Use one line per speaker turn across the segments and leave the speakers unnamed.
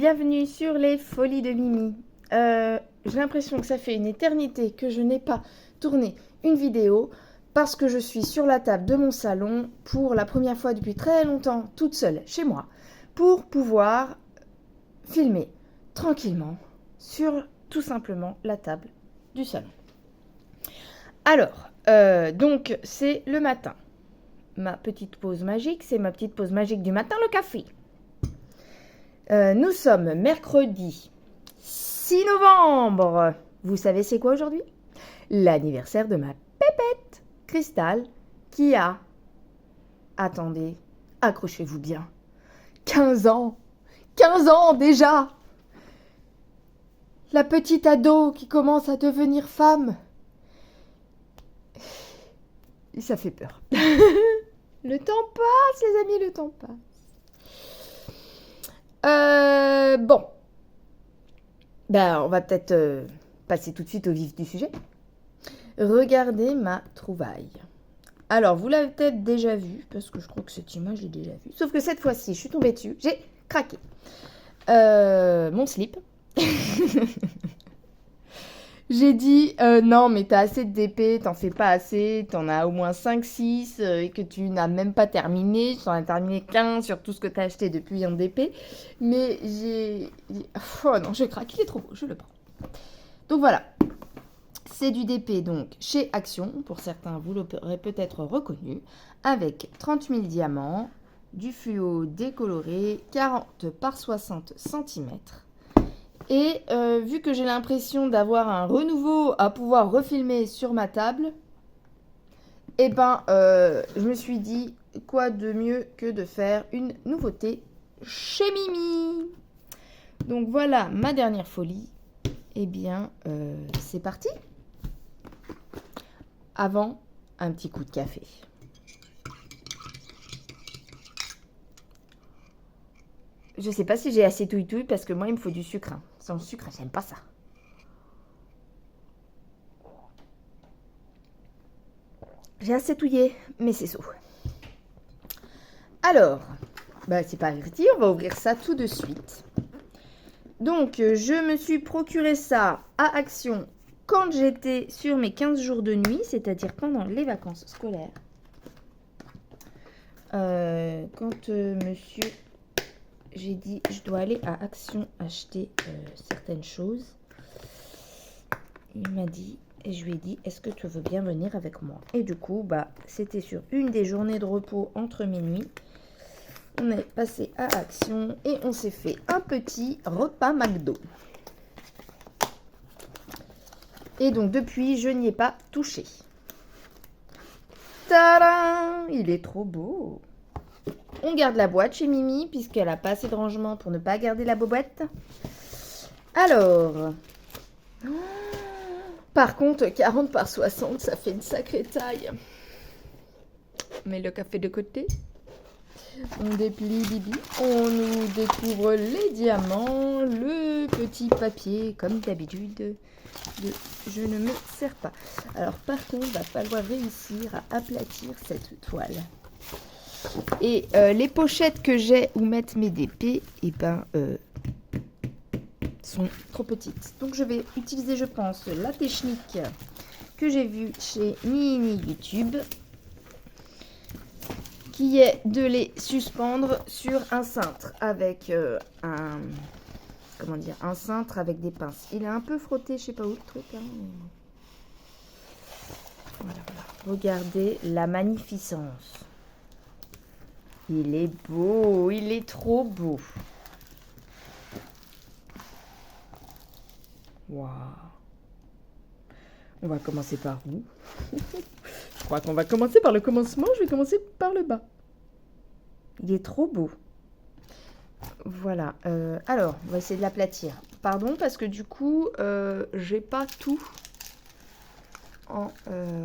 Bienvenue sur les Folies de Mimi. J'ai l'impression que ça fait une éternité que je n'ai pas tourné une vidéo parce que je suis sur la table de mon salon pour la première fois depuis très longtemps, toute seule chez moi, pour pouvoir filmer tranquillement sur tout simplement la table du salon. Alors, donc c'est le matin. Ma petite pause magique, c'est ma petite pause magique du matin, le café. Nous sommes mercredi 6 novembre. Vous savez c'est quoi aujourd'hui? L'anniversaire de ma pépette Cristal qui a, attendez, accrochez-vous bien, 15 ans. 15 ans déjà. La petite ado qui commence à devenir femme. Et ça fait peur. Le temps passe, les amis, le temps passe. Bon. Ben, on va peut-être passer tout de suite au vif du sujet. Regardez ma trouvaille. Alors, vous l'avez peut-être déjà vu, parce que je crois que cette image, je l'ai déjà vue. Sauf que cette fois-ci, je suis tombée dessus, j'ai craqué. Mon slip. J'ai dit, non, mais t'as assez de DP, t'en fais pas assez, t'en as au moins 5-6, et que tu n'as même pas terminé. J'en ai terminé qu'un sur tout ce que t'as acheté depuis un DP. Mais oh non, je craque, il est trop beau, je le prends. Donc voilà, c'est du DP donc chez Action, pour certains vous l'aurez peut-être reconnu, avec 30 000 diamants, du fluo décoloré, 40 par 60 cm. Et vu que j'ai l'impression d'avoir un renouveau à pouvoir refilmer sur ma table, eh ben, je me suis dit, quoi de mieux que de faire une nouveauté chez Mimi. Donc voilà ma dernière folie. Eh bien, c'est parti. Avant, un petit coup de café. Je sais pas si j'ai assez touille-touille parce que moi, il me faut du sucre. Hein. Sans sucre, j'aime pas ça. J'ai assez touillé, mais c'est sous. Alors, bah, c'est pas parti, on va ouvrir ça tout de suite. Donc, je me suis procuré ça à Action quand j'étais sur mes 15 jours de nuit, c'est-à-dire pendant les vacances scolaires. Quand monsieur... J'ai dit, je dois aller à Action acheter certaines choses. Il m'a dit, et je lui ai dit, est-ce que tu veux bien venir avec moi? Et du coup, bah, c'était sur une des journées de repos entre minuit. On est passé à Action et on s'est fait un petit repas McDo. Et donc, depuis, je n'y ai pas touché. Tadam! Il est trop beau! On garde la boîte chez Mimi, puisqu'elle n'a pas assez de rangement pour ne pas garder la boîte. Alors, par contre, 40 par 60, ça fait une sacrée taille. On met le café de côté. On déplie Bibi. On nous découvre les diamants, le petit papier, comme d'habitude. Je ne me sers pas. Alors, par contre, il va falloir réussir à aplatir cette toile. Et les pochettes que j'ai où mettre mes DP, eh ben, sont trop petites. Donc je vais utiliser, je pense, la technique que j'ai vue chez Mini YouTube, qui est de les suspendre sur un cintre avec un cintre avec des pinces. Il est un peu frotté, je sais pas où le truc. Hein, mais... voilà. Regardez la magnificence. Il est beau, il est trop beau. Waouh. On va commencer par où? Je crois qu'on va commencer par le commencement, je vais commencer par le bas. Il est trop beau. Voilà. Alors, on va essayer de l'aplatir. Pardon, parce que du coup, j'ai pas tout en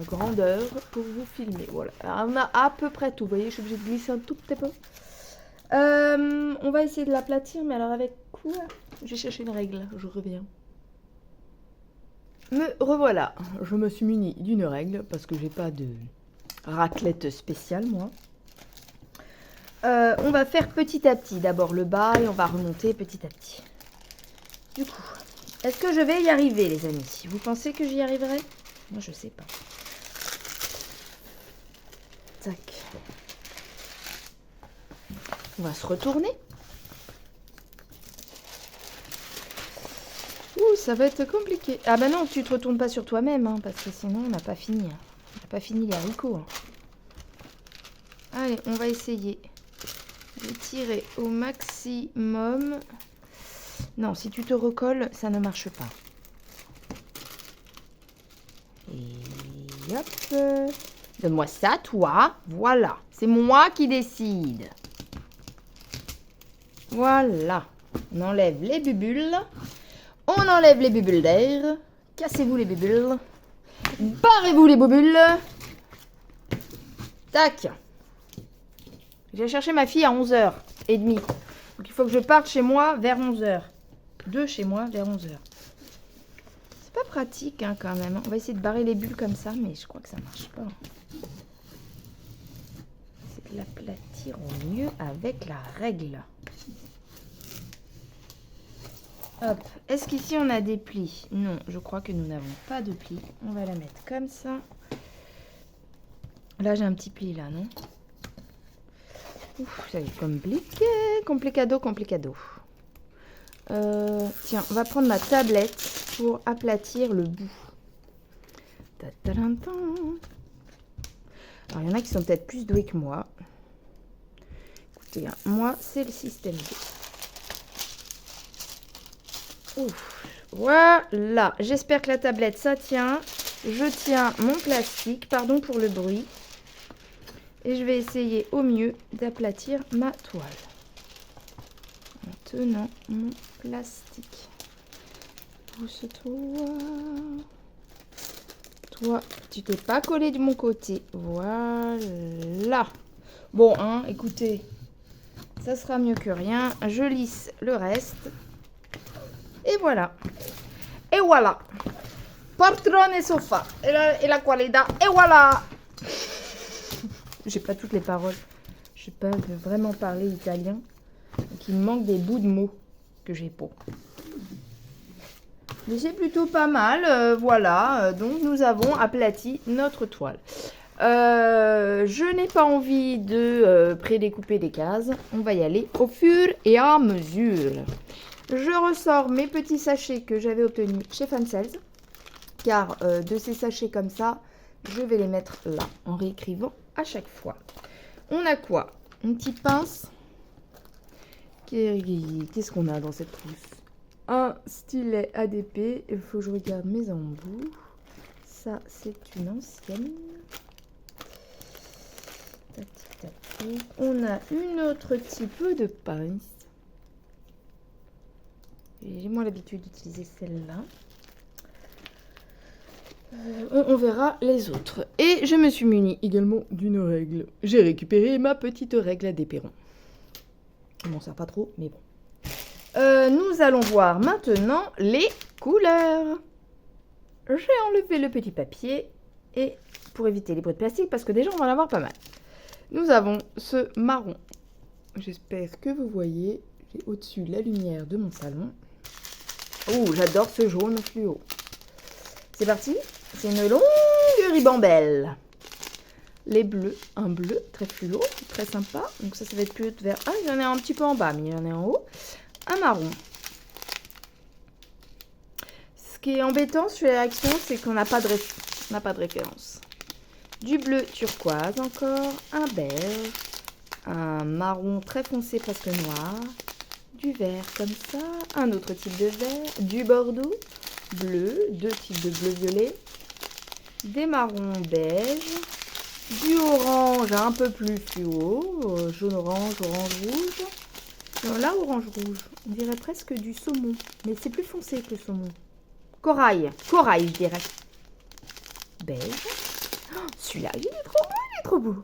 grandeur pour vous filmer. Voilà. Alors, on a à peu près tout. Vous voyez, je suis obligée de glisser un tout petit peu. On va essayer de l'aplatir, mais alors avec quoi? Je vais chercher une règle, je reviens. Me revoilà. Je me suis munie d'une règle parce que j'ai pas de raclette spéciale, moi. On va faire petit à petit. D'abord le bas et on va remonter petit à petit. Du coup, est-ce que je vais y arriver, les amis? Vous pensez que j'y arriverai? Moi, je sais pas. Tac. On va se retourner. Ouh, ça va être compliqué. Ah bah non, tu te retournes pas sur toi-même, hein, parce que sinon, on n'a pas fini. Hein. On n'a pas fini les haricots. Hein. Allez, on va essayer de tirer au maximum. Non, si tu te recolles, ça ne marche pas. Et hop. Donne-moi ça, toi. Voilà. C'est moi qui décide. Voilà. On enlève les bubules. On enlève les bubules d'air. Cassez-vous les bubules. Barrez-vous les bubules. Tac. J'ai cherché ma fille à 11h30. Donc il faut que je parte chez moi vers 11h. De chez moi vers 11h. C'est pas pratique hein, quand même. On va essayer de barrer les bulles comme ça, mais je crois que ça marche pas. C'est de l'aplatir au mieux avec la règle. Hop. Est-ce qu'ici on a des plis? Non, je crois que nous n'avons pas de plis. On va la mettre comme ça. Là j'ai un petit pli là, non? Ouf, ça va être compliqué. Complicado, complicado. Tiens, on va prendre ma tablette pour aplatir le bout. Ta-ta-ta-ta. Alors, il y en a qui sont peut-être plus doués que moi. Écoutez, hein, moi, c'est le système D. Ouf, voilà. J'espère que la tablette, ça tient. Je tiens mon plastique. Pardon pour le bruit. Et je vais essayer au mieux d'aplatir ma toile. En tenant mon plastique. Pousse-toi. Toi, tu t'es pas collé de mon côté. Voilà. Bon, hein, écoutez. Ça sera mieux que rien. Je lisse le reste. Et voilà. Et voilà. Poltrone et sofa. Et la qualidad. Et voilà. J'ai pas toutes les paroles. Je sais pas vraiment parler italien. Donc il me manque des bouts de mots que j'ai pas. Mais c'est plutôt pas mal. Voilà. Donc nous avons aplati notre toile. Je n'ai pas envie de prédécouper des cases. On va y aller au fur et à mesure. Je ressors mes petits sachets que j'avais obtenus chez Fansels. Car de ces sachets comme ça, je vais les mettre là en réécrivant à chaque fois. On a quoi? Une petite pince. Qu'est-ce qu'on a dans cette trousse? Un stylet ADP. Il faut que je regarde mes embouts. Ça, c'est une ancienne. Tac, tac, tac. On a une autre type de pince. J'ai moins l'habitude d'utiliser celle-là. On verra les autres. Et je me suis munie également d'une règle. J'ai récupéré ma petite règle à dépéron. Je m'en sers pas trop, mais bon. Nous allons voir maintenant les couleurs. J'ai enlevé le petit papier et pour éviter les bruits de plastique, parce que déjà on va en avoir pas mal. Nous avons ce marron. J'espère que vous voyez. J'ai au-dessus la lumière de mon salon. Oh, j'adore ce jaune fluo. C'est parti. C'est une longue ribambelle. Les bleus, un bleu très fluo, très sympa. Donc ça va être plus vert. Ah, il y en a un petit peu en bas, mais il y en a en haut. Un marron. Ce qui est embêtant sur les réactions, c'est qu'on n'a pas de référence. Du bleu turquoise encore, un beige, un marron très foncé presque noir, du vert comme ça, un autre type de vert, du bordeaux, bleu, deux types de bleu-violet, des marrons beige, du orange un peu plus fluo, jaune-orange, orange-rouge. Non, là, orange-rouge, on dirait presque du saumon, mais c'est plus foncé que le saumon. Corail, je dirais. Beige. Oh, celui-là, il est trop beau, il est trop beau.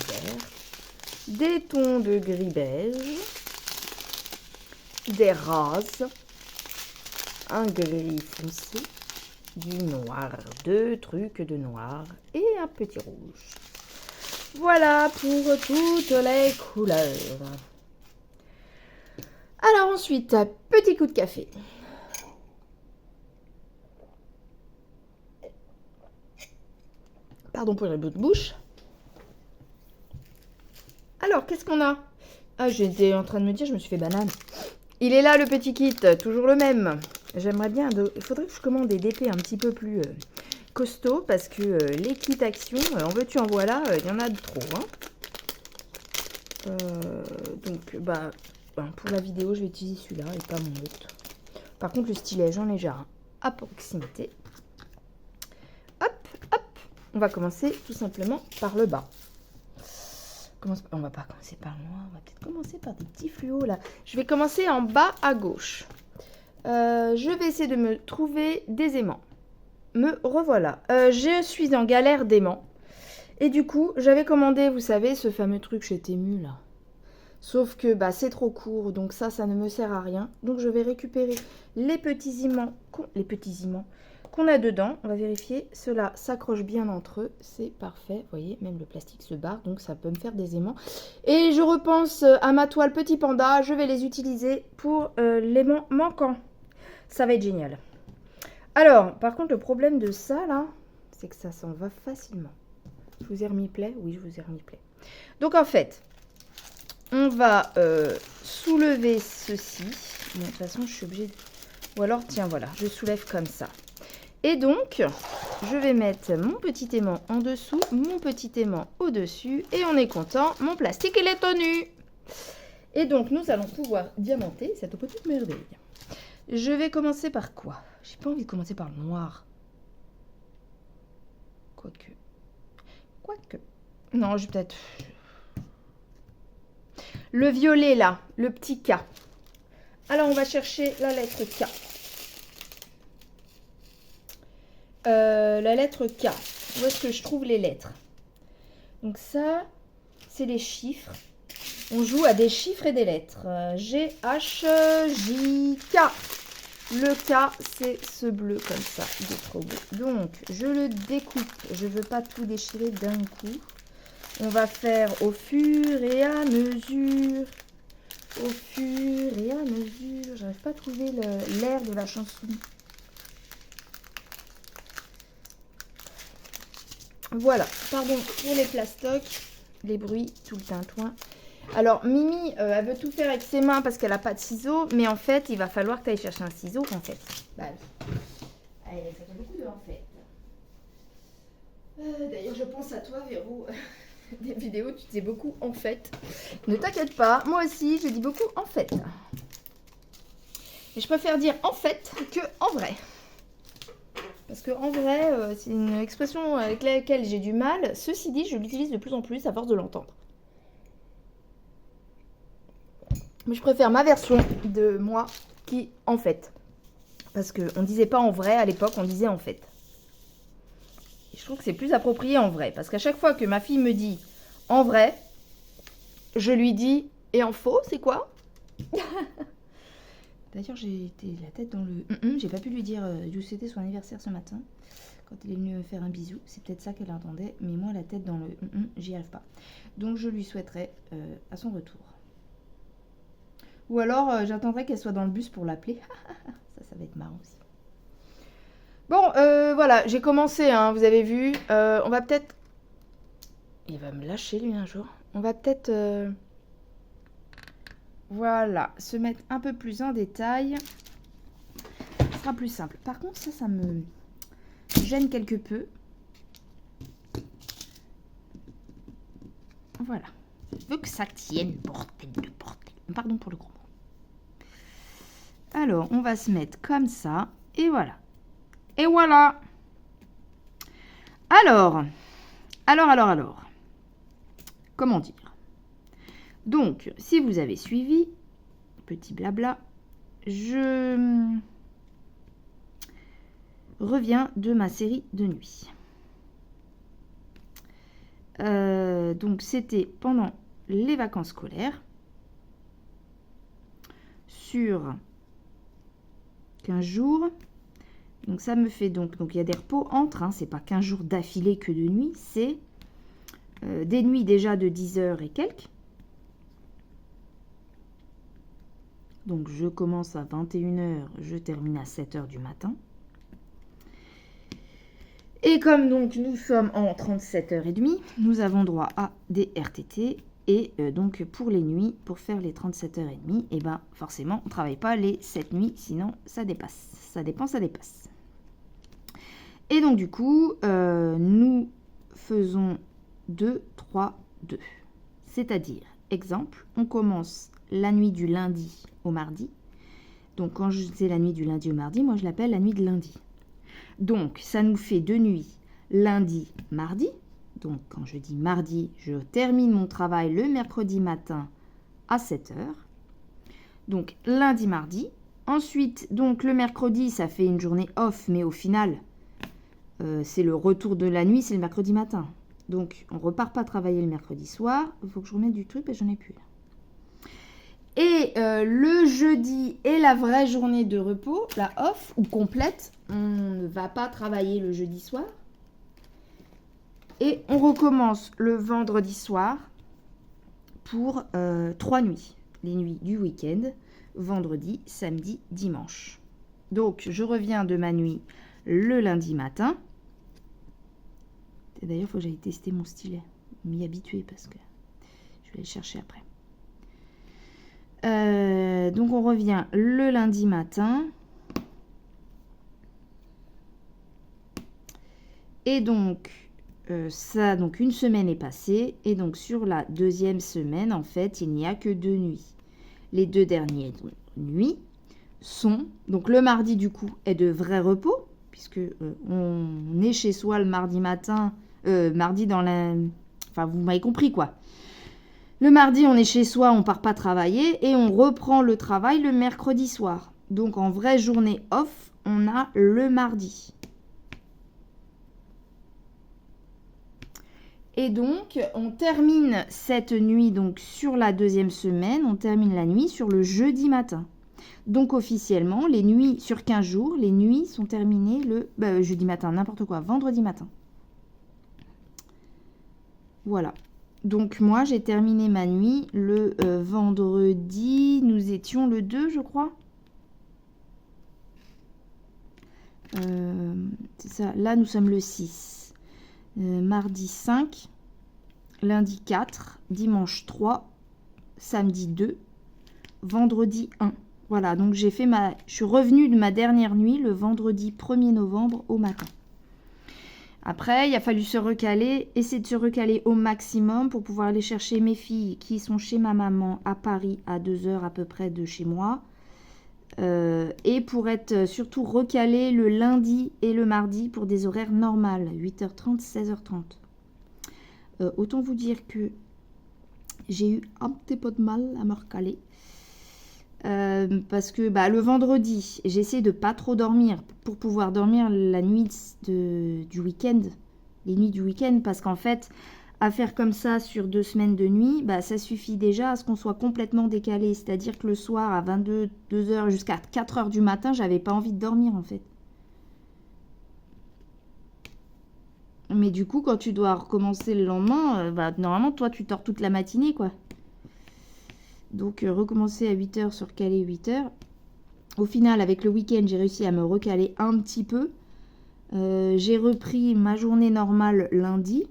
Vert. Des tons de gris beige. Des roses. Un gris foncé. Du noir. Deux trucs de noir. Et un petit rouge. Voilà pour toutes les couleurs. Alors ensuite, petit coup de café. Pardon pour les bouts de bouche. Alors, qu'est-ce qu'on a? Ah, j'étais en train de me dire, je me suis fait banane. Il est là, le petit kit, toujours le même. J'aimerais bien... Il faudrait que je commande des DP un petit peu plus costauds, parce que les kits action, en veux-tu, en voilà, il y en a de trop. Hein. Donc, pour la vidéo, je vais utiliser celui-là et pas mon autre. Par contre, le stylet, j'en ai déjà un à proximité. Hop, hop. On va commencer tout simplement par le bas. On va pas commencer par le noir, on va peut-être commencer par des petits fluos là. Je vais commencer en bas à gauche. Je vais essayer de me trouver des aimants. Me revoilà. Je suis en galère d'aimants. Et du coup, j'avais commandé, vous savez, ce fameux truc chez Temu là. Sauf que c'est trop court, donc ça ne me sert à rien. Donc je vais récupérer les petits aimants qu'on a dedans. On va vérifier, ceux-là s'accrochent bien entre eux, c'est parfait. Vous voyez, même le plastique se barre, donc ça peut me faire des aimants. Et je repense à ma toile petit panda, je vais les utiliser pour l'aimant manquant. Ça va être génial. Alors, par contre, le problème de ça, là, c'est que ça s'en va facilement. Je vous ai remis play? Oui, je vous ai remis play. Donc, en fait, on va soulever ceci. Bon, de toute façon, je suis obligée de... Ou alors, tiens, voilà, je soulève comme ça. Et donc, je vais mettre mon petit aimant en dessous, mon petit aimant au-dessus. Et on est content, mon plastique, il est tenu. Et donc, nous allons pouvoir diamanter cette petite merveille. Je vais commencer par quoi? J'ai pas envie de commencer par le noir. Quoique. Non, je vais peut-être... Le violet, là, le petit K. Alors, on va chercher la lettre K. La lettre K. Où est-ce que je trouve les lettres? Donc ça, c'est les chiffres. On joue à des chiffres et des lettres. G, H, J, K. Le K, c'est ce bleu comme ça. Il est trop beau. Donc, je le découpe. Je ne veux pas tout déchirer d'un coup. On va faire au fur et à mesure. Au fur et à mesure. J'arrive pas à trouver l'air de la chanson. Voilà, pardon pour les plastocs, les bruits, tout le tintouin. Alors, Mimi, elle veut tout faire avec ses mains parce qu'elle n'a pas de ciseaux. Mais en fait, il va falloir que tu ailles chercher un ciseau, en fait. Allez, ça fait beaucoup de en fait. D'ailleurs, je pense à toi, Véro. Des vidéos, tu disais beaucoup en fait. Ne t'inquiète pas, moi aussi, je dis beaucoup en fait. Et je préfère dire en fait que en vrai. Parce que en vrai, c'est une expression avec laquelle j'ai du mal. Ceci dit, je l'utilise de plus en plus à force de l'entendre. Mais je préfère ma version de moi qui en fait. Parce qu'on ne disait pas en vrai à l'époque, on disait en fait. Et je trouve que c'est plus approprié en vrai. Parce qu'à chaque fois que ma fille me dit en vrai, je lui dis et en faux, c'est quoi? D'ailleurs, j'ai été la tête dans le... J'ai pas pu lui dire d'où c'était son anniversaire ce matin. Quand elle est venue me faire un bisou. C'est peut-être ça qu'elle entendait. Mais moi, la tête dans le... j'y arrive pas. Donc, je lui souhaiterais à son retour. Ou alors, j'attendrai qu'elle soit dans le bus pour l'appeler. Ça va être marrant aussi. Bon, voilà. J'ai commencé, hein, vous avez vu. On va peut-être... Il va me lâcher, lui, un jour. On va peut-être... Voilà, se mettre un peu plus en détail. Ce sera plus simple. Par contre, ça me gêne quelque peu. Voilà. Je veux que ça tienne, bordel de bordel. Pardon pour le gros mot. Alors, on va se mettre comme ça. Et voilà. Et voilà. Alors. Comment dire? Donc, si vous avez suivi, petit blabla, je reviens de ma série de nuit. Donc, c'était pendant les vacances scolaires, sur 15 jours. Donc, ça me fait donc il y a des repos entre, hein, c'est pas 15 jours d'affilée que de nuit, c'est
des nuits déjà de 10 heures et quelques. Donc je commence à 21 heures, je termine à 7 heures du matin. Et comme donc nous sommes en 37h30, nous avons droit à des RTT. Et donc pour les nuits, pour faire les 37h30, et ben forcément on ne travaille pas les 7 nuits, sinon ça dépasse. Ça dépasse. Et donc du coup, nous faisons 2, 3, 2. C'est-à-dire, exemple, on commence la nuit du lundi au mardi. Donc quand je disais la nuit du lundi au mardi, moi je l'appelle la nuit de lundi. Donc ça nous fait 2 nuits, lundi, mardi. Donc quand je dis mardi, je termine mon travail le mercredi matin à 7 heures. Donc lundi, mardi. Ensuite, donc le mercredi, ça fait une journée off, mais au final, c'est le retour de la nuit, c'est le mercredi matin. Donc on repart pas travailler le mercredi soir. Il faut que je remette du truc, parce que j'en ai plus. Et le jeudi est la vraie journée de repos, la off ou complète. On ne va pas travailler le jeudi soir. Et on recommence le vendredi soir pour 3 nuits. Les nuits du week-end, vendredi, samedi, dimanche. Donc, je reviens de ma nuit le lundi matin. D'ailleurs, il faut que j'aille tester mon stylet. M'y habituer parce que je vais le chercher après. Donc, on revient le lundi matin. Et donc... donc une semaine est passée et donc sur la deuxième semaine, en fait, il n'y a que 2 nuits. Les 2 dernières nuits sont, donc le mardi du coup est de vrai repos, puisque on est chez soi le mardi matin, mardi dans la... Enfin, vous m'avez compris quoi. Le mardi, on est chez soi, on part pas travailler et on reprend le travail le mercredi soir. Donc en vraie journée off, on a le mardi. Et donc, on termine cette nuit donc sur la deuxième semaine, on termine la nuit sur le jeudi matin. Donc officiellement, les nuits sur 15 jours, les nuits sont terminées le jeudi matin, n'importe quoi, vendredi matin. Voilà. Donc moi, j'ai terminé ma nuit le vendredi, nous étions le 2, je crois. C'est ça, là nous sommes le 6. Mardi 5, lundi 4, dimanche 3, samedi 2, vendredi 1. Voilà, donc je suis revenue de ma dernière nuit le vendredi 1er novembre au matin. Après, il a fallu se recaler, essayer de se recaler au maximum pour pouvoir aller chercher mes filles qui sont chez ma maman à Paris, à 2 heures à peu près de chez moi. Et pour être surtout recalé le lundi et le mardi pour des horaires normales, 8h30, 16h30. Autant vous dire que j'ai eu un petit peu de mal à me recaler. Parce que le vendredi, j'essaie de pas trop dormir pour pouvoir dormir la nuit du week-end. Les nuits du week-end, parce qu'en fait, à faire comme ça sur 2 semaines de nuit, ça suffit déjà à ce qu'on soit complètement décalé. C'est-à-dire que le soir, à 22h jusqu'à 4h du matin, j'avais pas envie de dormir en fait. Mais du coup, quand tu dois recommencer le lendemain, normalement, toi, tu dors toute la matinée, quoi. Donc, recommencer à 8h sur caler 8h. Au final, avec le week-end, j'ai réussi à me recaler un petit peu. J'ai repris ma journée normale lundi.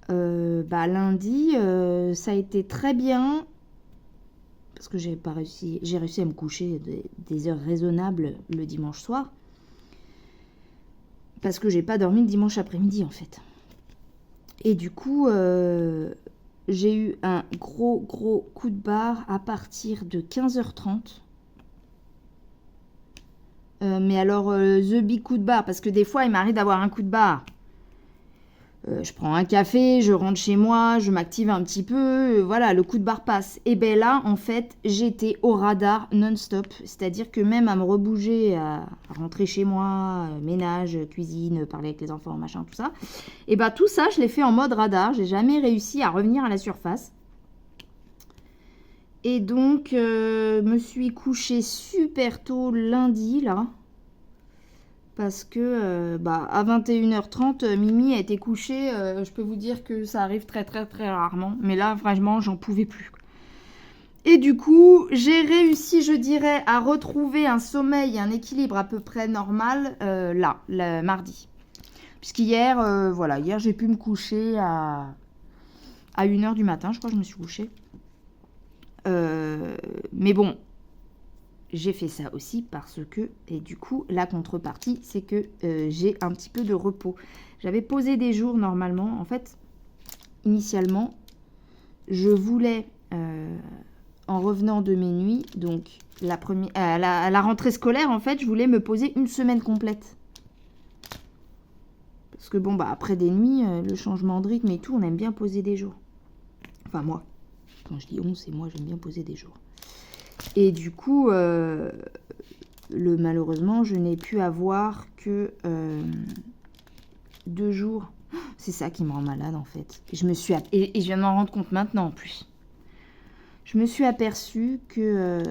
Lundi, ça a été très bien parce que j'ai réussi à me coucher des heures raisonnables le dimanche soir parce que j'ai pas dormi le dimanche après-midi en fait. Et du coup, j'ai eu un gros coup de barre à partir de 15h30. Mais alors, the big coup de barre, parce que des fois, il m'arrive d'avoir un coup de barre. Je prends un café, je rentre chez moi, je m'active un petit peu, voilà, le coup de barre passe. Et bien là, en fait, j'étais au radar non-stop. C'est-à-dire que même à me rebouger, à rentrer chez moi, ménage, cuisine, parler avec les enfants, machin, tout ça. Et tout ça, je l'ai fait en mode radar. J'ai jamais réussi à revenir à la surface. Et donc, me suis couchée super tôt lundi, là. Parce que à 21h30, Mimi a été couchée. Je peux vous dire que ça arrive très très très rarement. Mais là, vraiment, j'en pouvais plus. Et du coup, j'ai réussi, je dirais, à retrouver un sommeil et un équilibre à peu près normal le mardi. Puisqu'hier, hier, j'ai pu me coucher à 1h du matin, je crois que je me suis couchée. Mais bon, j'ai fait ça aussi parce que, et du coup, la contrepartie, c'est que j'ai un petit peu de repos. J'avais posé des jours normalement. En fait, initialement, je voulais, en revenant de mes nuits, donc à la rentrée scolaire, en fait, je voulais me poser une semaine complète. Parce que bon, après des nuits, le changement de rythme et tout, on aime bien poser des jours. Enfin, moi. Quand je dis on, c'est moi, j'aime bien poser des jours. Et du coup, malheureusement, je n'ai pu avoir que 2 jours. C'est ça qui me rend malade, en fait. Et je viens de m'en rendre compte maintenant, en plus. Je me suis aperçue que,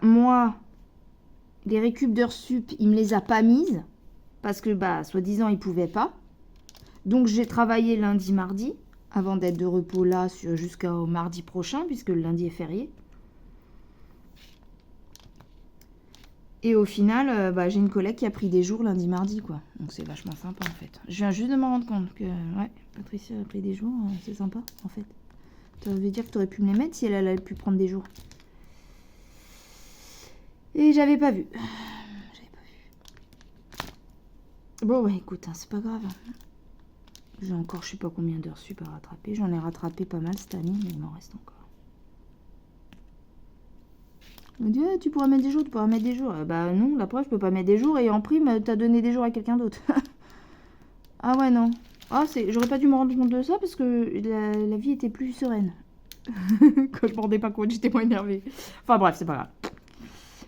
moi, les récup d'heures sup, il me les a pas mises. Parce que, soi-disant, il pouvait pas. Donc, j'ai travaillé lundi, mardi, avant d'être de repos là jusqu'au mardi prochain, puisque le lundi est férié. Et au final, j'ai une collègue qui a pris des jours lundi, mardi, quoi. Donc, c'est vachement sympa, en fait. Je viens juste de me rendre compte que, Patricia a pris des jours, c'est sympa, en fait. Ça veut dire que tu aurais pu me les mettre si elle avait pu prendre des jours. Et j'avais pas vu. Bon, écoute, c'est pas grave. J'ai encore je sais pas combien d'heures sup à rattraper. J'en ai rattrapé pas mal cette année, mais il m'en reste encore. On me dit, tu pourras mettre des jours, tu pourras mettre des jours. Non, la preuve, je peux pas mettre des jours et en prime, t'as donné des jours à quelqu'un d'autre. Ah ouais, non. J'aurais pas dû me rendre compte de ça parce que la vie était plus sereine. Quand je me rendais pas compte, j'étais moins énervée. Enfin bref, c'est pas grave.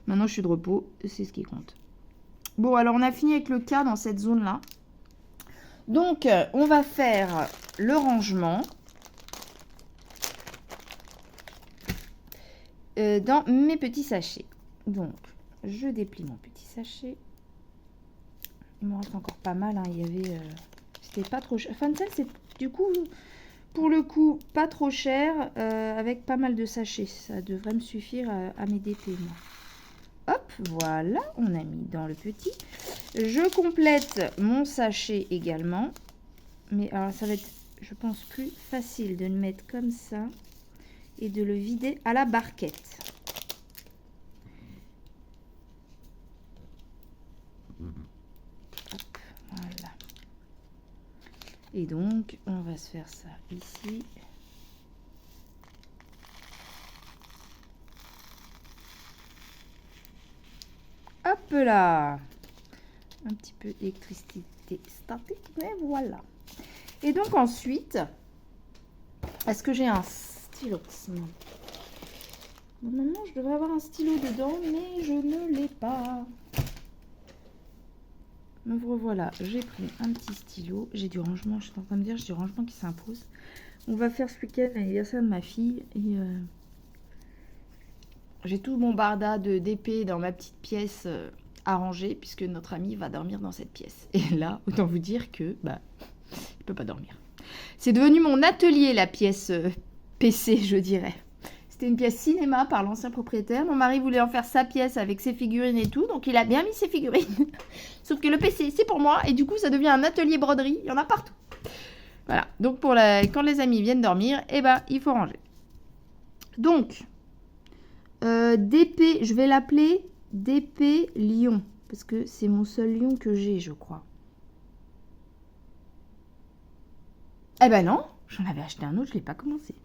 Maintenant, je suis de repos, c'est ce qui compte. Bon, alors on a fini avec le cas dans cette zone-là. Donc, on va faire le rangement dans mes petits sachets. Donc, je déplie mon petit sachet. Il me reste encore pas mal. Il y avait... c'était pas trop cher. Fancel, c'est du coup, pour le coup, pas trop cher avec pas mal de sachets. Ça devrait me suffire à mes DP, moi. Hop, voilà, on a mis dans le petit. Je complète mon sachet également. Mais alors, ça va être, je pense, plus facile de le mettre comme ça et de le vider à la barquette. Hop, voilà. Et donc, on va se faire ça ici. Hop là, un petit peu d'électricité statique, mais voilà. Et donc ensuite, est-ce que j'ai un stylo? Normalement, je devrais avoir un stylo dedans, mais je ne l'ai pas. Me revoilà, j'ai pris un petit stylo. J'ai du rangement, je suis en train de dire, j'ai du rangement qui s'impose. On va faire ce week-end l'anniversaire de ma fille et... j'ai tout mon barda de DP dans ma petite pièce à ranger puisque notre ami va dormir dans cette pièce. Et là, autant vous dire que il peut pas dormir. C'est devenu mon atelier, la pièce PC, je dirais. C'était une pièce cinéma par l'ancien propriétaire. Mon mari voulait en faire sa pièce avec ses figurines et tout, donc il a bien mis ses figurines. Sauf que le PC, c'est pour moi et du coup, ça devient un atelier broderie. Il y en a partout. Voilà. Donc quand les amis viennent dormir, il faut ranger. Donc... DP, je vais l'appeler DP Lion, parce que c'est mon seul lion que j'ai, je crois. Eh ben non, j'en avais acheté un autre, je ne l'ai pas commencé.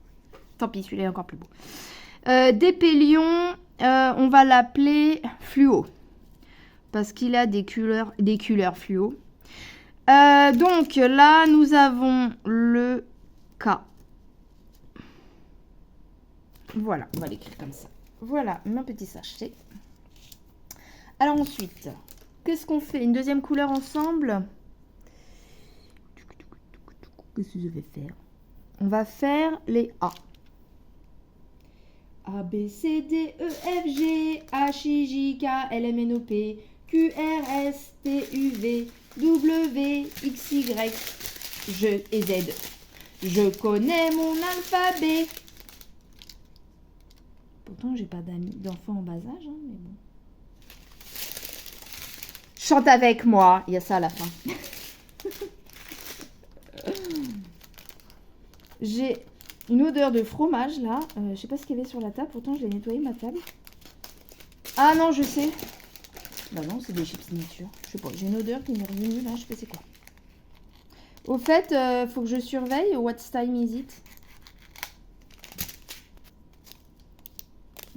Tant pis, celui-là est encore plus beau. DP Lion, on va l'appeler Fluo, parce qu'il a des couleurs fluo. Donc là, nous avons le K. Voilà, on va l'écrire comme ça. Voilà, mon petit sachet. Alors ensuite, qu'est-ce qu'on fait? Une deuxième couleur ensemble? Qu'est-ce que je vais faire? On va faire les A. A, B, C, D, E, F, G, H, I, J, K, L, M, N, O, P, Q, R, S, T, U, V, W, X, Y, et Z. Je connais mon alphabet. Pourtant, j'ai pas d'enfants en bas âge, hein, mais bon. Chante avec moi. Il y a ça à la fin. J'ai une odeur de fromage, là. Je sais pas ce qu'il y avait sur la table. Pourtant, j'ai nettoyé ma table. Ah non, je sais. Bah non, c'est des chips nature. Je sais pas, j'ai une odeur qui m'est revenue, là. Je sais pas c'est quoi. Au fait, faut que je surveille. What time is it?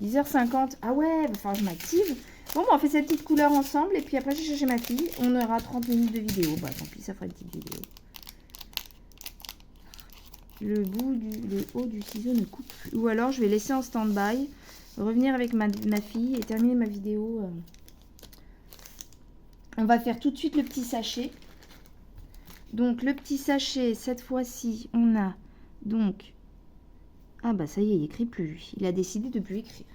10h50. Ah ouais, va falloir que je m'active. Bon, bah, on fait cette petite couleur ensemble. Et puis après, je vais chercher ma fille. On aura 30 minutes de vidéo. Bah tant pis, ça fera une petite vidéo. Le haut du ciseau ne coupe plus. Ou alors, je vais laisser en stand-by. Revenir avec ma fille et terminer ma vidéo. On va faire tout de suite le petit sachet. Donc, le petit sachet, cette fois-ci, on a donc... Ah bah ça y est, il écrit plus lui. Il a décidé de plus écrire.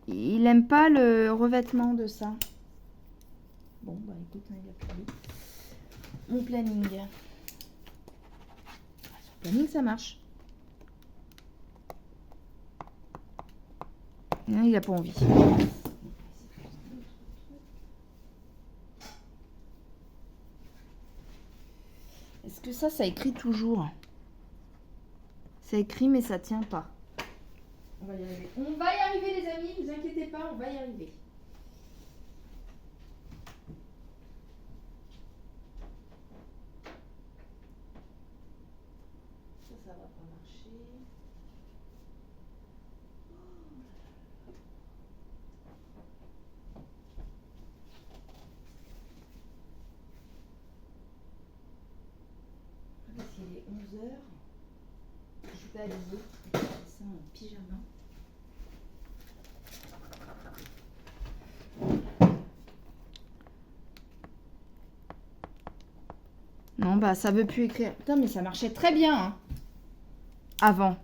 Il aime pas le revêtement de ça. Bon bah écoute, il a plus lu. Mon planning. Sur le planning ça marche. Non, il a pas envie. Est-ce que ça écrit toujours? Ça écrit mais ça tient pas. On va y arriver. On va y arriver les amis, vous inquiétez pas, on va y arriver. Ça va pas marcher. Parce qu'il est 11h. Je suis pas habillée. Je fais ça en pyjama. Non, bah ça veut plus écrire. Putain, mais ça marchait très bien hein, avant.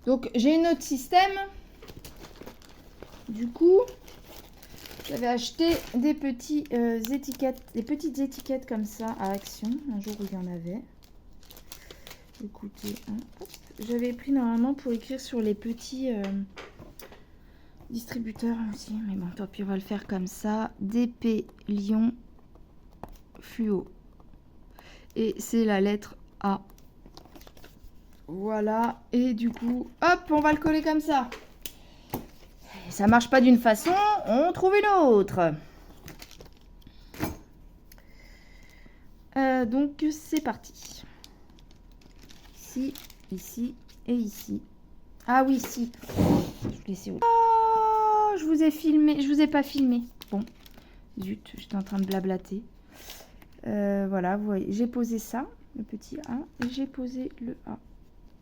Donc j'ai un autre système. Du coup, j'avais acheté des petites étiquettes comme ça à Action, un jour où il y en avait. Écoutez, hein, j'avais pris normalement pour écrire sur les petits distributeurs aussi, mais bon, tant pis, on va le faire comme ça. DP Lyon Fluo. Et c'est la lettre A. Voilà, et du coup, hop, on va le coller comme ça. Ça marche pas d'une façon, on trouve une autre. Donc c'est parti. Ici, ici et ici. Ah oui, ici. Oh, je vous ai filmé, je vous ai pas filmé. Bon, zut, j'étais en train de blablater. Voilà, vous voyez, j'ai posé ça, le petit A, et j'ai posé le A.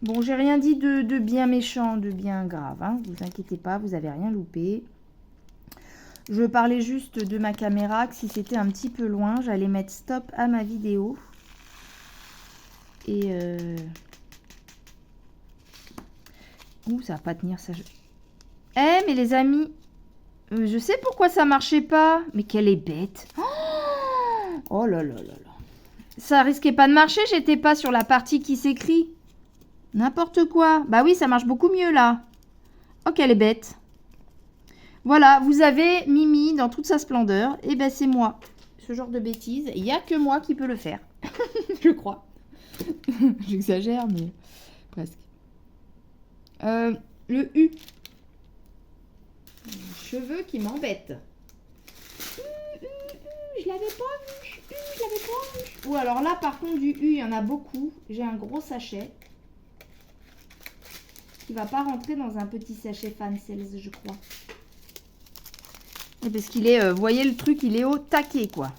Bon, j'ai rien dit de bien méchant, de bien grave, hein. Vous inquiétez pas, vous avez rien loupé. Je parlais juste de ma caméra, que si c'était un petit peu loin, j'allais mettre stop à ma vidéo. Et ouh, ça va pas tenir ça. Eh, mais les amis, je sais pourquoi ça marchait pas. Mais quelle est bête. Oh là là là là. Ça risquait pas de marcher, j'étais pas sur la partie qui s'écrit. N'importe quoi. Bah oui, ça marche beaucoup mieux là. Oh, qu'elle est bête. Voilà, vous avez Mimi dans toute sa splendeur. Et ben c'est moi. Ce genre de bêtises, il n'y a que moi qui peux le faire. Je crois. J'exagère, mais presque. Le U. Cheveux qui m'embêtent. Je l'avais pas vu. Je l'avais pas vu. Ou alors là, par contre, du U, il y en a beaucoup. J'ai un gros sachet. Qui va pas rentrer dans un petit sachet Fancels, je crois. Et parce qu'il est, vous voyez le truc, il est au taquet, quoi.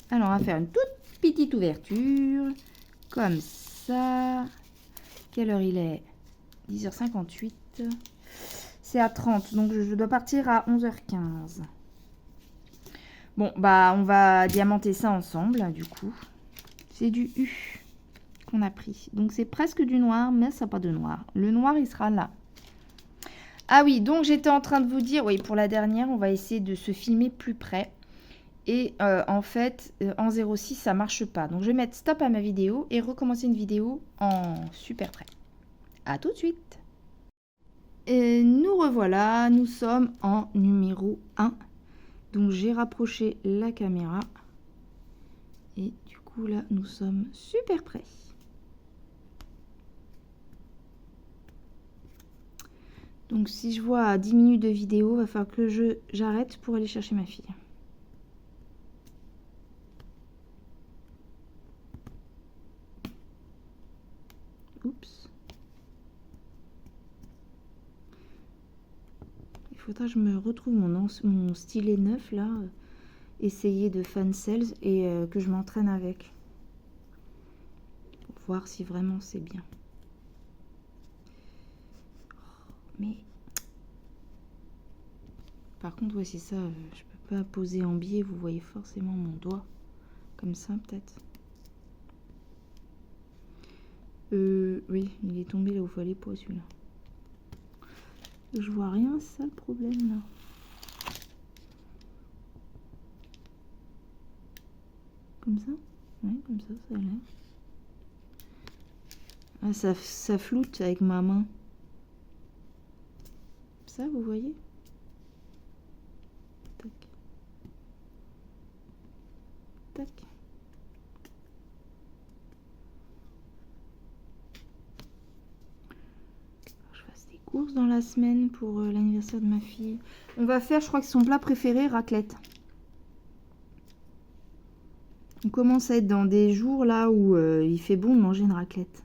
Alors, on va faire une toute petite ouverture. Comme ça. Quelle heure il est? 10h58. C'est à 30, donc je dois partir à 11h15. Bon, bah, on va diamanter ça ensemble, du coup. C'est du U qu'on a pris. Donc c'est presque du noir, mais ça n'a pas de noir. Le noir, il sera là. Ah oui, donc j'étais en train de vous dire, oui, pour la dernière, on va essayer de se filmer plus près. Et en fait, en 0,6, ça marche pas. Donc je vais mettre stop à ma vidéo et recommencer une vidéo en super près. À tout de suite. Et nous revoilà, nous sommes en numéro 1. Donc j'ai rapproché la caméra. Et du coup là, nous sommes super près. Donc si je vois à 10 minutes de vidéo, il va falloir que j'arrête pour aller chercher ma fille. Oups. Il faudra que je me retrouve mon stylet neuf là. Essayer de fan cells et que je m'entraîne avec. Pour voir si vraiment c'est bien. Mais par contre, ouais, c'est ça, je peux pas poser en biais, vous voyez forcément mon doigt comme ça peut-être. Oui, il est tombé là où il fallait pas celui-là. Je vois rien, c'est ça le problème là. Comme ça? Ouais, comme ça a l'air. Ah, ça floute avec ma main. Ça, vous voyez? Tac. Tac. Je fasse des courses dans la semaine pour l'anniversaire de ma fille. On va faire, je crois que son plat préféré, raclette. On commence à être dans des jours là où il fait bon de manger une raclette.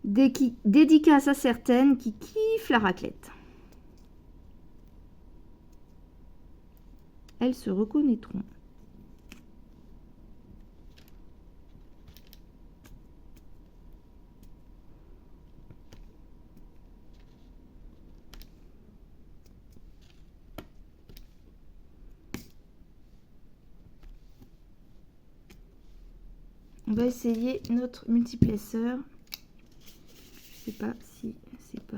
Dédicace à certaines qui kiffent la raclette. Elles se reconnaîtront. On va essayer notre multiplesseur. Je sais pas si c'est pas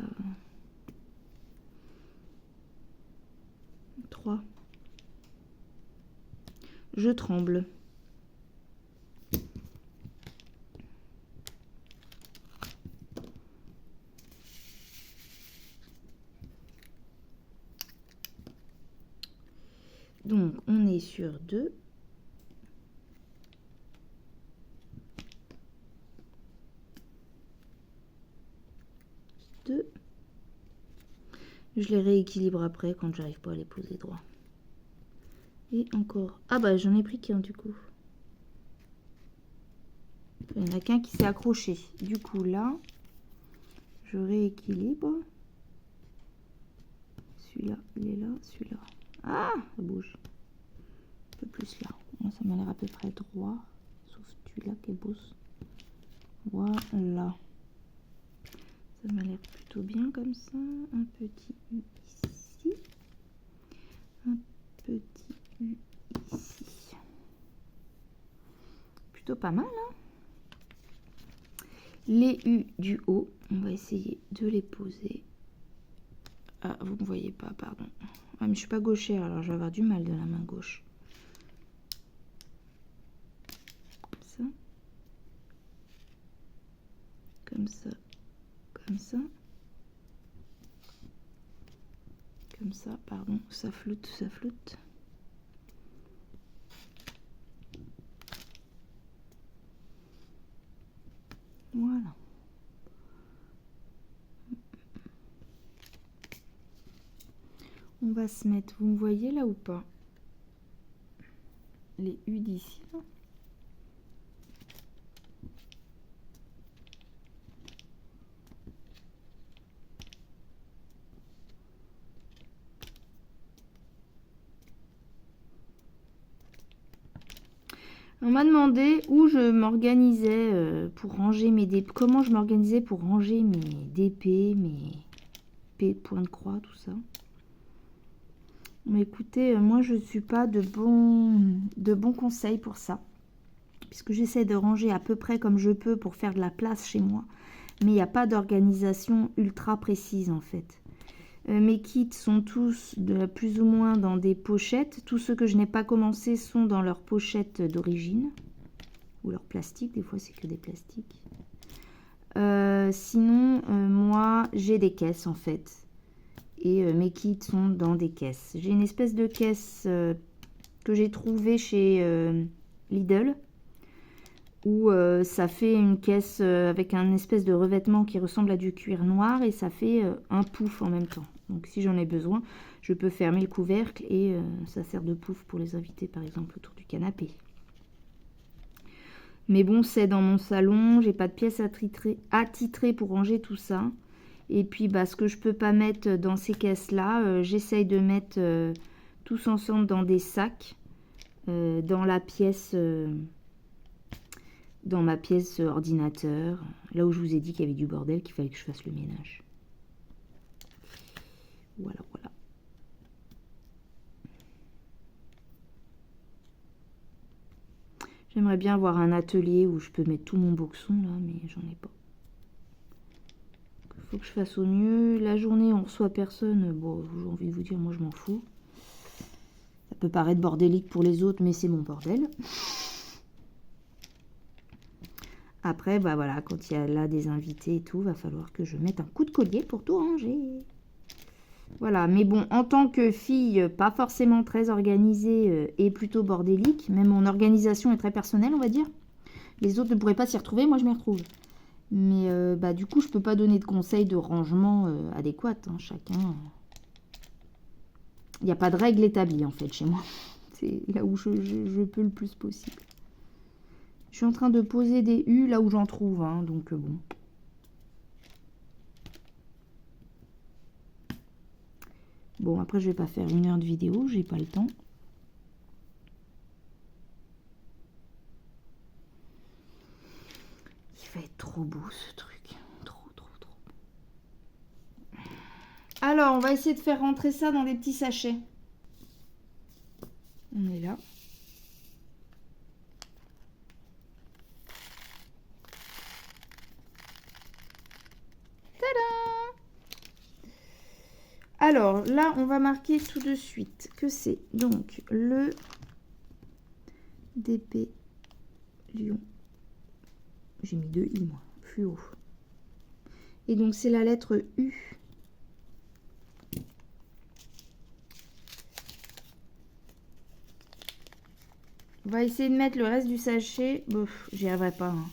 3. Je tremble. Donc on est sur 2. Je les rééquilibre après quand j'arrive pas à les poser droit. Et encore. Ah bah j'en ai pris qu'un du coup. Il n'y en a qu'un qui s'est accroché. Du coup là, je rééquilibre. Celui-là, il est là, celui-là. Ah, ça bouge. Un peu plus là. Ça m'a l'air à peu près droit. Sauf celui-là qui est beau. Voilà. Ça m'a l'air plutôt bien comme ça. Un petit U ici. Un petit U ici. Plutôt pas mal, hein? Les U du haut, on va essayer de les poser. Ah, vous ne voyez pas, pardon. Ah, mais je suis pas gauchère, alors je vais avoir du mal de la main gauche. Comme ça. Comme ça. Comme ça. Comme ça, pardon. Ça floute, ça floute. Voilà. On va se mettre, vous me voyez là ou pas? Les U d'ici. On m'a demandé où je m'organisais pour ranger mes DP, comment je m'organisais pour ranger mes DP, mes P, points de croix, tout ça. Mais écoutez, moi je ne suis pas de bons conseils pour ça. Puisque j'essaie de ranger à peu près comme je peux pour faire de la place chez moi. Mais il n'y a pas d'organisation ultra précise en fait. Mes kits sont tous plus ou moins dans des pochettes. Tous ceux que je n'ai pas commencé sont dans leurs pochettes d'origine. Ou leur plastique, des fois c'est que des plastiques. Sinon, moi j'ai des caisses en fait. Et mes kits sont dans des caisses. J'ai une espèce de caisse que j'ai trouvée chez Lidl. Où ça fait une caisse avec un espèce de revêtement qui ressemble à du cuir noir. Et ça fait un pouf en même temps. Donc si j'en ai besoin, je peux fermer le couvercle. Et ça sert de pouf pour les inviter par exemple autour du canapé. Mais bon, c'est dans mon salon, j'ai pas de pièce attitrée pour ranger tout ça. Et puis, bah, ce que je peux pas mettre dans ces caisses-là, j'essaye de mettre tous ensemble dans des sacs, dans la pièce, dans ma pièce ordinateur, là où je vous ai dit qu'il y avait du bordel, qu'il fallait que je fasse le ménage. Voilà, voilà. J'aimerais bien avoir un atelier où je peux mettre tout mon boxon là, mais j'en ai pas. Il faut que je fasse au mieux. La journée, on reçoit personne. Bon, j'ai envie de vous dire, moi je m'en fous. Ça peut paraître bordélique pour les autres, mais c'est mon bordel. Après, bah voilà, quand il y a là des invités et tout, va falloir que je mette un coup de collier pour tout ranger. Voilà, mais bon, en tant que fille, pas forcément très organisée et plutôt bordélique, même mon organisation est très personnelle, on va dire. Les autres ne pourraient pas s'y retrouver, moi je m'y retrouve. Mais bah, du coup, je peux pas donner de conseils de rangement adéquats. Hein, chacun. Il n'y a pas de règle établie en fait chez moi. C'est là où je peux le plus possible. Je suis en train de poser des U là où j'en trouve, hein, donc bon. Bon, après, je vais pas faire 1 heure de vidéo, j'ai pas le temps. Il va être trop beau ce truc. Trop, trop, trop. Alors, on va essayer de faire rentrer ça dans des petits sachets. On est là. Alors là, on va marquer tout de suite que c'est donc le DP Lyon. J'ai mis 2 I moi, fluo. Et donc c'est la lettre U. On va essayer de mettre le reste du sachet. Bon, j'y arriverai pas. Hein.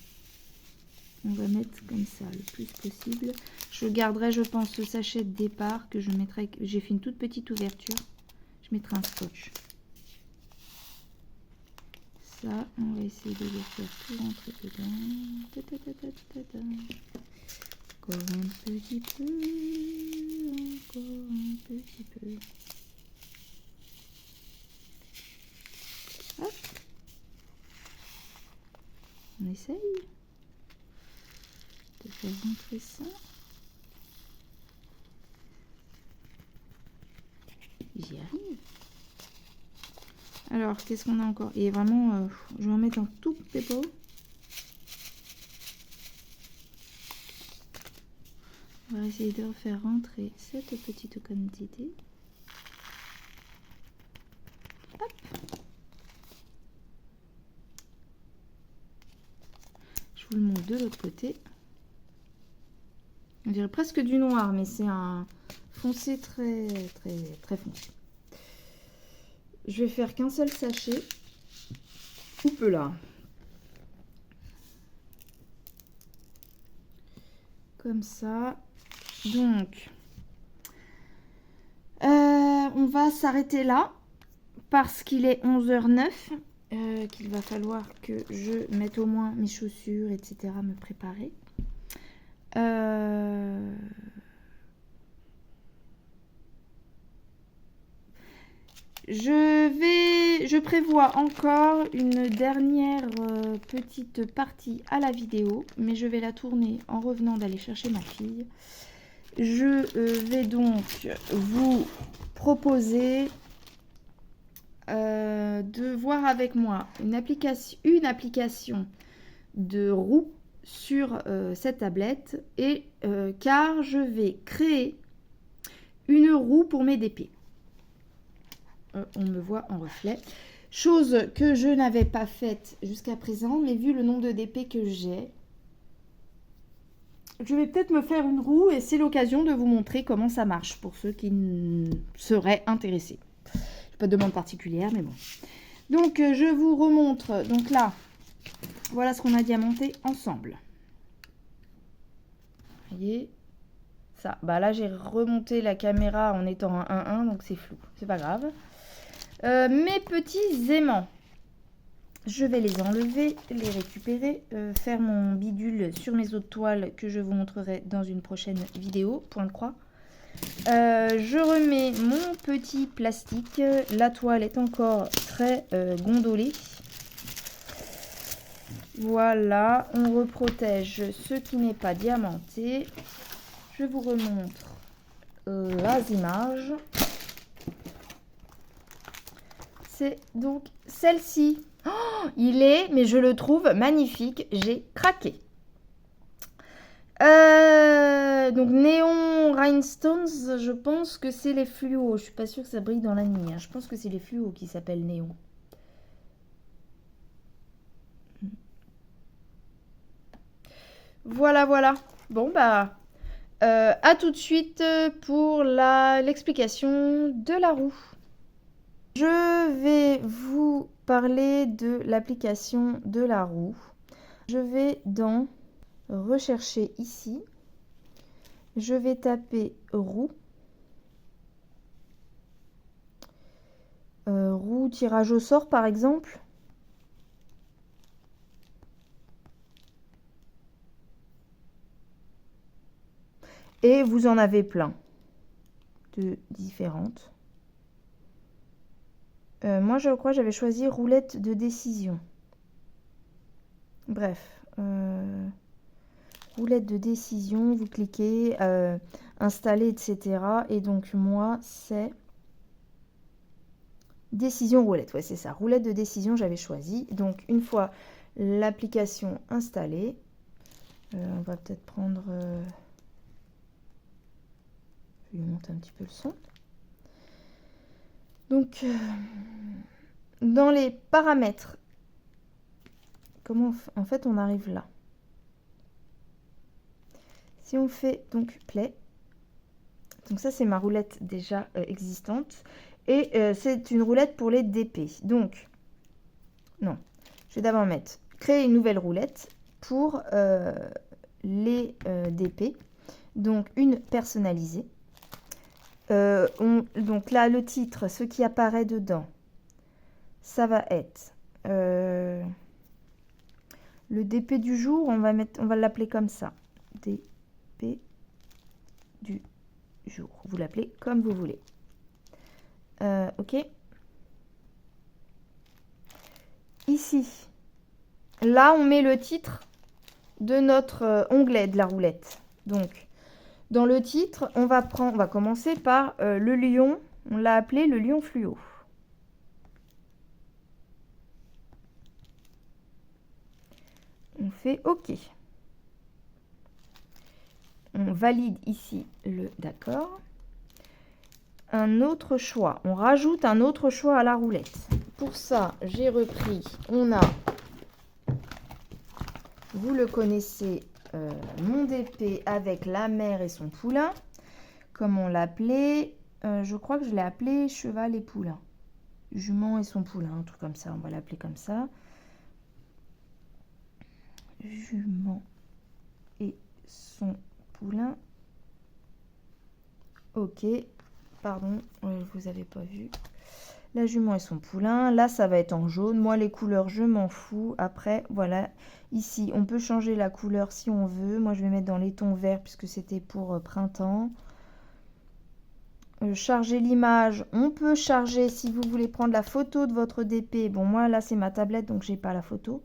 On va mettre comme ça le plus possible. Je garderai, je pense, ce sachet de départ que je mettrai. J'ai fait une toute petite ouverture. Je mettrai un scotch. Ça, on va essayer de le faire tout rentrer dedans. Encore un petit peu. Encore un petit peu. Hop. On essaye de faire rentrer ça. J'y arrive. Alors, qu'est-ce qu'on a encore? Et vraiment, je vais en mettre un tout petit peu. On va essayer de faire rentrer cette petite quantité. Hop. Je vous le montre de l'autre côté. On dirait presque du noir, mais c'est un foncé très, très, très foncé. Je vais faire qu'un seul sachet. Ou peu là. Comme ça. Donc, on va s'arrêter là. Parce qu'il est 11h09. Qu'il va falloir que je mette au moins mes chaussures, etc. Me préparer. Je prévois encore une dernière petite partie à la vidéo, mais je vais la tourner en revenant d'aller chercher ma fille. Je vais donc vous proposer de voir avec moi une application de roue sur cette tablette et car je vais créer une roue pour mes DP. On me voit en reflet. Chose que je n'avais pas faite jusqu'à présent, mais vu le nombre de DP que j'ai, je vais peut-être me faire une roue et c'est l'occasion de vous montrer comment ça marche pour ceux qui seraient intéressés. Pas de demande particulière, mais bon. Donc, je vous remontre. Donc là, voilà ce qu'on a diamanté ensemble. Vous voyez ça. Bah là, j'ai remonté la caméra en étant en 1-1, donc c'est flou. C'est pas grave. Mes petits aimants. Je vais les enlever, les récupérer, faire mon bidule sur mes autres toiles que je vous montrerai dans une prochaine vidéo. Point de croix. Je remets mon petit plastique. La toile est encore très gondolée. Voilà, on reprotège ce qui n'est pas diamanté. Je vous remontre les images. C'est donc celle-ci. Oh, il est, mais je le trouve magnifique. J'ai craqué. Donc Néon Rhinestones, je pense que c'est les fluos. Je suis pas sûre que ça brille dans la nuit. Hein. Je pense que c'est les fluos qui s'appellent Néon. Voilà, voilà. Bon, bah, à tout de suite pour l'explication de la roue. Je vais vous parler de l'application de la roue. Je vais dans rechercher ici. Je vais taper roue. Roue tirage au sort par exemple. Et vous en avez plein de différentes. Moi, je crois que j'avais choisi roulette de décision. Bref. Roulette de décision, vous cliquez, installer, etc. Et donc, moi, c'est décision roulette. Ouais, c'est ça. Roulette de décision, j'avais choisi. Donc, une fois l'application installée, on va peut-être prendre... je vais lui monter un petit peu le son. Donc, dans les paramètres, comment en fait on arrive là. Si on fait donc play, donc ça c'est ma roulette déjà existante, et c'est une roulette pour les DP. Donc, non, je vais d'abord mettre créer une nouvelle roulette pour les DP, donc une personnalisée. Donc là, le titre, ce qui apparaît dedans, ça va être le DP du jour. On va l'appeler comme ça. DP du jour. Vous l'appelez comme vous voulez. Ok. Ici, là, on met le titre de notre onglet de la roulette. Donc, dans le titre, on va commencer par le lion. On l'a appelé le lion fluo. On fait OK. On valide ici le d'accord. Un autre choix. On rajoute un autre choix à la roulette. Pour ça, j'ai repris. On a, vous le connaissez, mon DP avec la mère et son poulain. Comme on l'appelait, je crois que je l'ai appelé cheval et poulain. Jument et son poulain, un truc comme ça. On va l'appeler comme ça. Jument et son poulain. Ok, pardon, vous avez pas vu. La jument et son poulain. Là, ça va être en jaune. Moi, les couleurs, je m'en fous. Après, voilà. Ici, on peut changer la couleur si on veut. Moi, je vais mettre dans les tons verts puisque c'était pour printemps. Charger l'image. On peut charger si vous voulez prendre la photo de votre DP. Bon, moi, là, c'est ma tablette, donc j'ai pas la photo.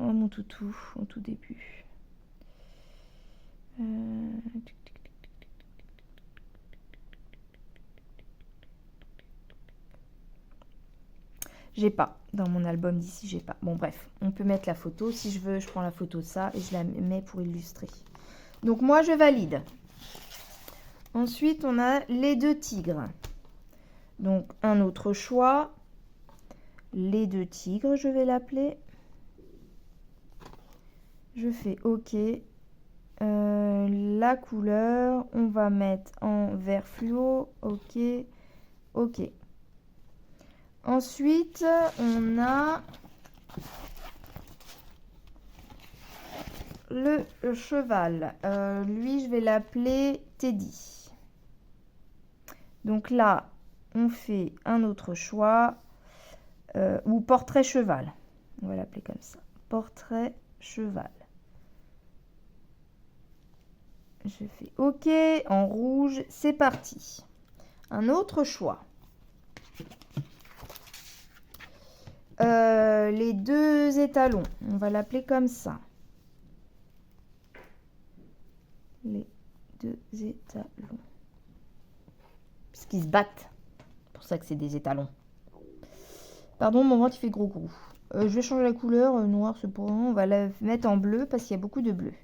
Oh, mon toutou, au tout début.
J'ai pas. Dans mon album d'ici, j'ai pas. Bon, bref, on peut mettre la photo. Si je veux, je prends la photo de ça et je la mets pour illustrer. Donc, moi, je valide. Ensuite, on a les 2 tigres. Donc, un autre choix. Les 2 tigres, je vais l'appeler. Je fais OK. La couleur, on va mettre en vert fluo. OK. OK. Ensuite, on a le cheval. Lui, je vais l'appeler Teddy. Donc là, on fait un autre choix. Ou portrait cheval. On va l'appeler comme ça. Portrait cheval. Je fais OK. En rouge, c'est parti. Un autre choix. Les 2 étalons. On va l'appeler comme ça. Les 2 étalons. Parce qu'ils se battent. C'est pour ça que c'est des étalons. Pardon, mon ventre il fait gros. Je vais changer la couleur. Noir, c'est pour rien. On va la mettre en bleu parce qu'il y a beaucoup de bleu.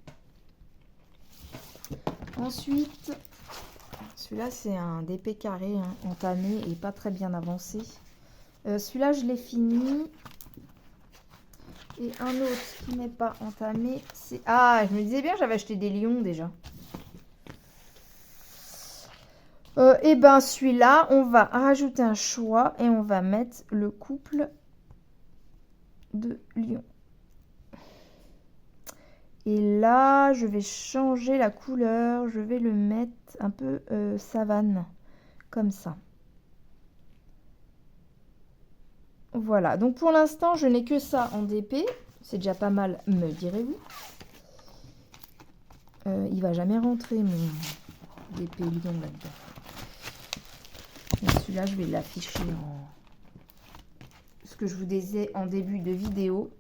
Ensuite, celui-là c'est un DP carré entamé et pas très bien avancé. Celui-là je l'ai fini. Et un autre qui n'est pas entamé, c'est... Ah, je me disais bien, j'avais acheté des lions déjà. Et ben celui-là, on va rajouter un choix et on va mettre le couple de lions. Et là, je vais changer la couleur. Je vais le mettre un peu savane, comme ça. Voilà, donc pour l'instant, je n'ai que ça en DP. C'est déjà pas mal, me direz-vous. Il va jamais rentrer mon DP lion là-dedans. Celui-là, je vais l'afficher en... Ce que je vous disais en début de vidéo.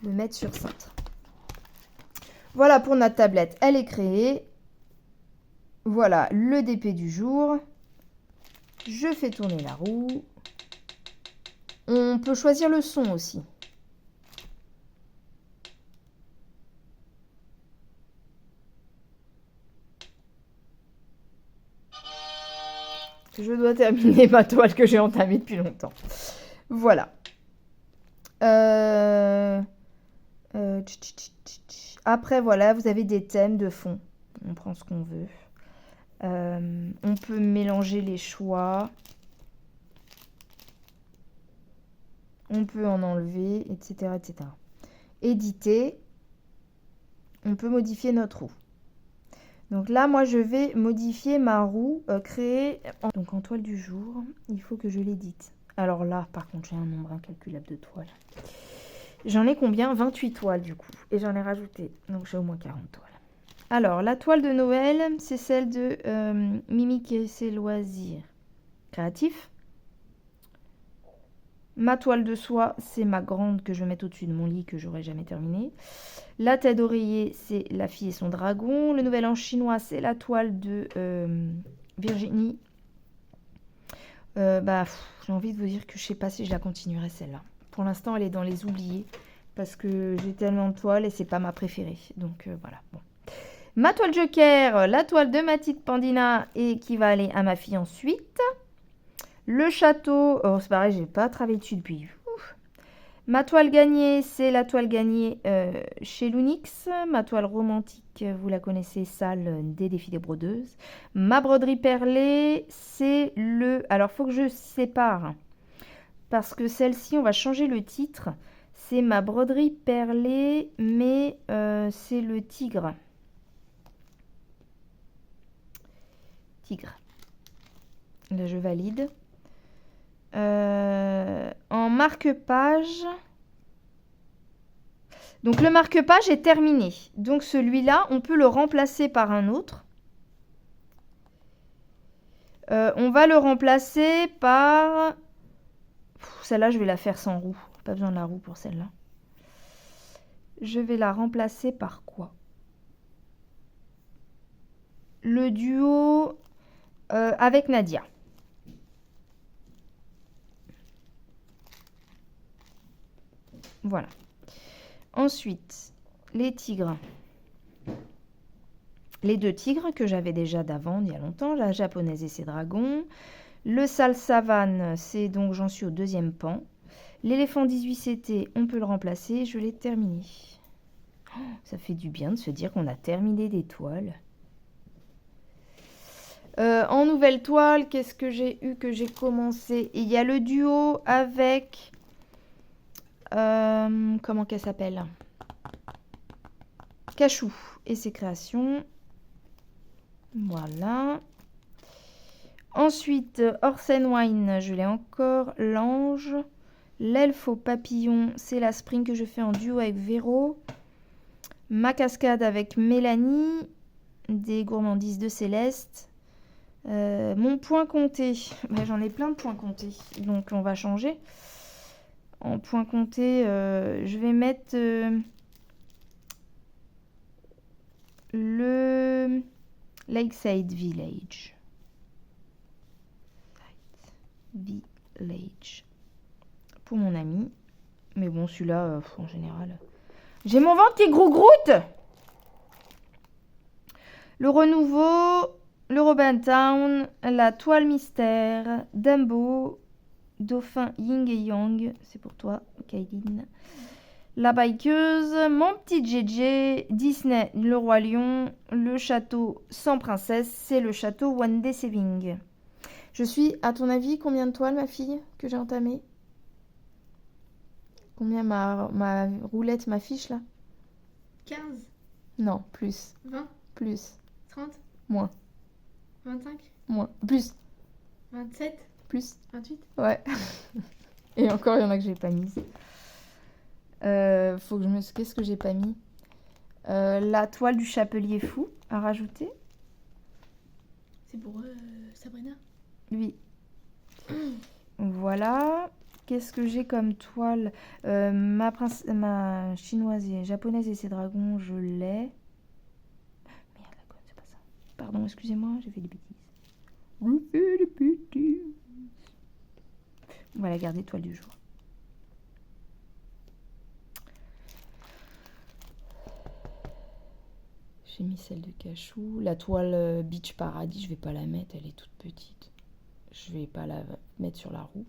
Le mettre sur cintre. Voilà pour notre tablette, elle est créée. Voilà le DP du jour. Je fais tourner la roue. On peut choisir le son aussi. Je dois terminer ma toile que j'ai entamée depuis longtemps. Voilà. Après, voilà, vous avez des thèmes de fond. On prend ce qu'on veut. On peut mélanger les choix. On peut en enlever, etc., etc. Éditer. On peut modifier notre roue. Donc là, moi, je vais modifier ma roue créée donc en toile du jour. Il faut que je l'édite. Alors là, par contre, j'ai un nombre incalculable de toiles. J'en ai combien? 28 toiles du coup. Et j'en ai rajouté. Donc j'ai au moins 40 toiles. Alors, la toile de Noël, c'est celle de Mimique et ses loisirs créatifs. Ma toile de soie, c'est ma grande que je vais mettre au-dessus de mon lit que j'aurai jamais terminée. La tête d'oreiller, c'est La fille et son dragon. Le nouvel an chinois, c'est la toile de Virginie. J'ai envie de vous dire que je sais pas si je la continuerai celle-là. Pour l'instant, elle est dans les oubliés parce que j'ai tellement de toiles et c'est pas ma préférée. Donc voilà. Bon. Ma toile joker, la toile de ma petite Pandina et qui va aller à ma fille ensuite. Le château, c'est pareil, j'ai pas travaillé dessus depuis. Ouf. Ma toile gagnée, c'est la toile gagnée chez Lunix. Ma toile romantique, vous la connaissez, Salle des défis des brodeuses. Ma broderie perlée, c'est le... Alors, il faut que je sépare. Parce que celle-ci, on va changer le titre. C'est ma broderie perlée, mais c'est le tigre. Tigre. Là, je valide. En marque-page. Donc le marque-page est terminé. Donc celui-là, on peut le remplacer par un autre. On va le remplacer par... Celle-là, je vais la faire sans roue. Pas besoin de la roue pour celle-là. Je vais la remplacer par quoi? Le duo avec Nadia.
Voilà. Ensuite, les tigres. Les 2 tigres que j'avais déjà d'avant, il y a longtemps, la japonaise et ses dragons. Le salsavan, c'est donc, j'en suis au 2e pan. L'éléphant 18CT, on peut le remplacer, je l'ai terminé. Oh, ça fait du bien de se dire qu'on a terminé des toiles. En nouvelle toile, qu'est-ce que j'ai eu, que j'ai commencé? Il y a le duo avec... comment qu'elle s'appelle? Cachou et ses créations. Voilà. Ensuite, Orsen Wine, je l'ai encore. L'ange. L'elfe au papillon, c'est la spring que je fais en duo avec Véro. Ma cascade avec Mélanie. Des gourmandises de Céleste. Mon point compté. Ben, j'en ai plein de points comptés. Donc on va changer. En point compté, je vais mettre le Lakeside Village. Village. Pour mon ami. Mais bon, celui-là, en général... J'ai mon ventre qui gros-groute. Le renouveau, le Robin Town, la toile mystère, Dumbo, Dauphin Ying et Yang, c'est pour toi, Kailine. La bikeuse, mon petit JJ, Disney, le roi lion, le château sans princesse, c'est le château One Day Saving. Je suis, à ton avis, combien de toiles, ma fille, que j'ai entamée? Combien ma roulette, ma fiche, là?
15,
Non, plus.
20,
Plus.
30,
Moins.
25,
Moins. Plus.
27,
Plus.
28.
Ouais. Et encore, il y en a que j'ai pas mises. Faut que je me... Qu'est-ce que j'ai pas mis? La toile du chapelier fou à rajouter.
C'est pour Sabrina.
Oui. Voilà. Qu'est-ce que j'ai comme toile? Ma chinoise et japonaise et ses dragons, je l'ai. Merde, c'est pas ça. Pardon, excusez-moi, j'ai fait des bêtises. On va la garder toile du jour. J'ai mis celle de Cachou. La toile Beach Paradis, je vais pas la mettre, elle est toute petite. Je vais pas la mettre sur la roue.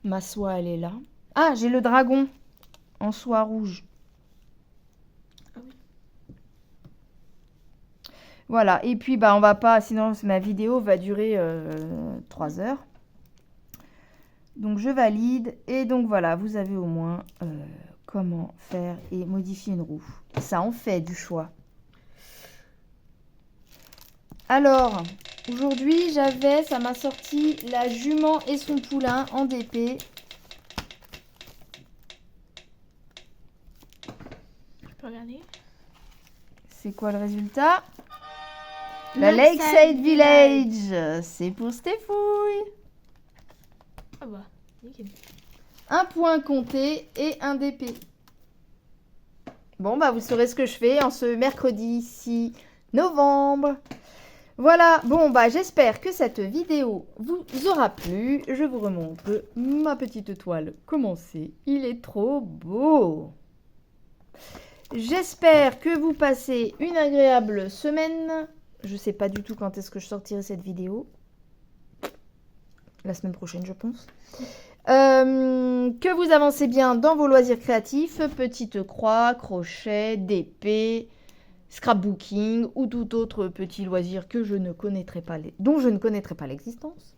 Ma soie, elle est là. Ah, j'ai le dragon en soie rouge.
Ah oui.
Voilà, et puis bah on va pas, sinon ma vidéo va durer 3 heures. Donc je valide, et donc voilà, vous avez au moins comment faire et modifier une roue. Ça en fait du choix. Alors, aujourd'hui ça m'a sorti la jument et son poulain en DP.
Je peux regarder.
C'est quoi le résultat? La Lakeside Village. C'est pour Stéphouille.
Ah bah, nickel.
Un point compté et un DP. Bon, bah vous saurez ce que je fais en ce mercredi 6 novembre. Voilà, bon, bah j'espère que cette vidéo vous aura plu. Je vous remontre ma petite toile commencée. Il est trop beau. J'espère que vous passez une agréable semaine. Je sais pas du tout quand est-ce que je sortirai cette vidéo. La semaine prochaine, je pense. Que vous avancez bien dans vos loisirs créatifs, petite croix, crochet, d'épée, scrapbooking ou tout autre petit loisir que je ne connaîtrai pas dont je ne connaîtrai pas l'existence.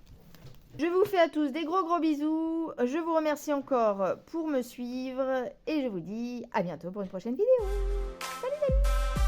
Je vous fais à tous des gros bisous. Je vous remercie encore pour me suivre et je vous dis à bientôt pour une prochaine vidéo. Salut, salut!